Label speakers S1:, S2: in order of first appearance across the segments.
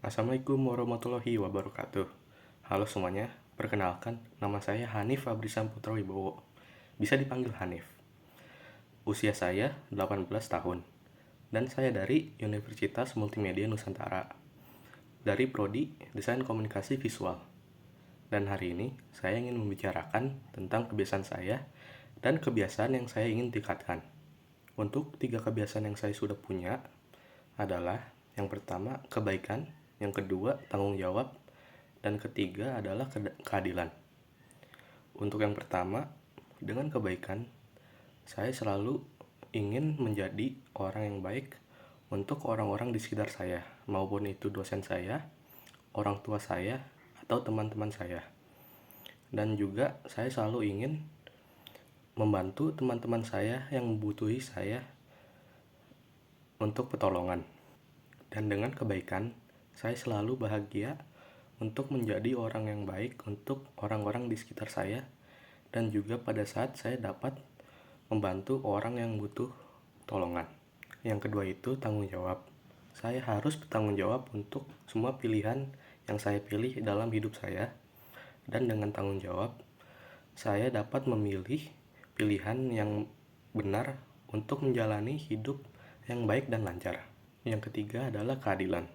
S1: Assalamualaikum warahmatullahi wabarakatuh. Halo semuanya, perkenalkan nama saya Hanif Fabrisan Putra Wibowo. Bisa dipanggil Hanif. Usia saya 18 tahun dan saya dari Universitas Multimedia Nusantara. Dari prodi Desain Komunikasi Visual. Dan hari ini saya ingin membicarakan tentang kebiasaan saya dan kebiasaan yang saya ingin tingkatkan. Untuk 3 kebiasaan yang saya sudah punya adalah yang pertama kebaikan, yang kedua tanggung jawab, dan ketiga adalah keadilan. Untuk yang pertama, dengan kebaikan, saya selalu ingin menjadi orang yang baik untuk orang-orang di sekitar saya, maupun itu dosen saya, orang tua saya, atau teman-teman saya. Dan juga saya selalu ingin membantu teman-teman saya yang membutuhi saya untuk pertolongan. Dan dengan kebaikan, saya selalu bahagia untuk menjadi orang yang baik untuk orang-orang di sekitar saya, dan juga pada saat saya dapat membantu orang yang butuh tolongan. Yang kedua itu tanggung jawab. Saya harus bertanggung jawab untuk semua pilihan yang saya pilih dalam hidup saya, dan dengan tanggung jawab, saya dapat memilih pilihan yang benar untuk menjalani hidup yang baik dan lancar. Yang ketiga adalah keadilan.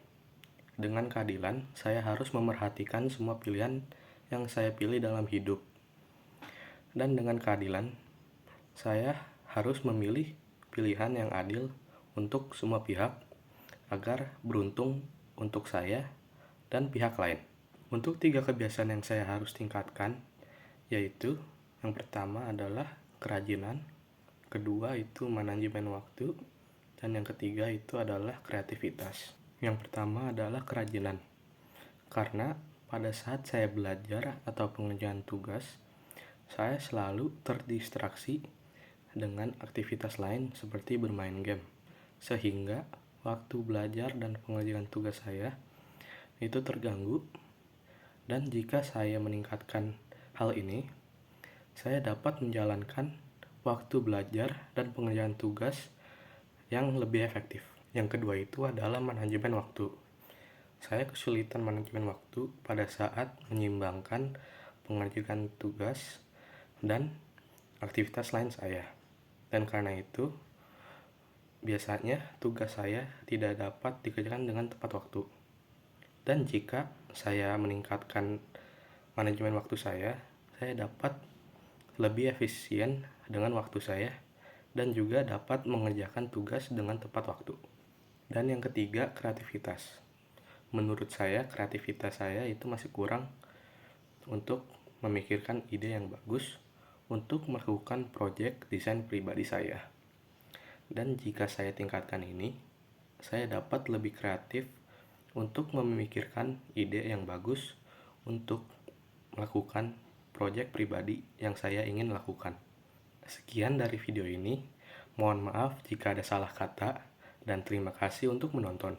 S1: Dengan keadilan, saya harus memerhatikan semua pilihan yang saya pilih dalam hidup. Dan dengan keadilan, saya harus memilih pilihan yang adil untuk semua pihak agar beruntung untuk saya dan pihak lain. Untuk 3 kebiasaan yang saya harus tingkatkan, yaitu yang pertama adalah kerajinan, kedua itu manajemen waktu, dan yang ketiga itu adalah kreativitas. Yang pertama adalah kerajinan. Karena pada saat saya belajar atau pengerjaan tugas, saya selalu terdistraksi dengan aktivitas lain seperti bermain game. Sehingga waktu belajar dan pengerjaan tugas saya itu terganggu. Dan jika saya meningkatkan hal ini, saya dapat menjalankan waktu belajar dan pengerjaan tugas yang lebih efektif. Yang kedua itu adalah manajemen waktu. Saya kesulitan manajemen waktu pada saat menyeimbangkan pengerjaan tugas dan aktivitas lain saya. Dan karena itu, biasanya tugas saya tidak dapat dikerjakan dengan tepat waktu. Dan jika saya meningkatkan manajemen waktu saya dapat lebih efisien dengan waktu saya, dan juga dapat mengerjakan tugas dengan tepat waktu. Dan yang ketiga, kreativitas. Menurut saya, kreativitas saya itu masih kurang untuk memikirkan ide yang bagus untuk melakukan proyek desain pribadi saya. Dan jika saya tingkatkan ini, saya dapat lebih kreatif untuk memikirkan ide yang bagus untuk melakukan proyek pribadi yang saya ingin lakukan. Sekian dari video ini. Mohon maaf jika ada salah kata, dan terima kasih untuk menonton.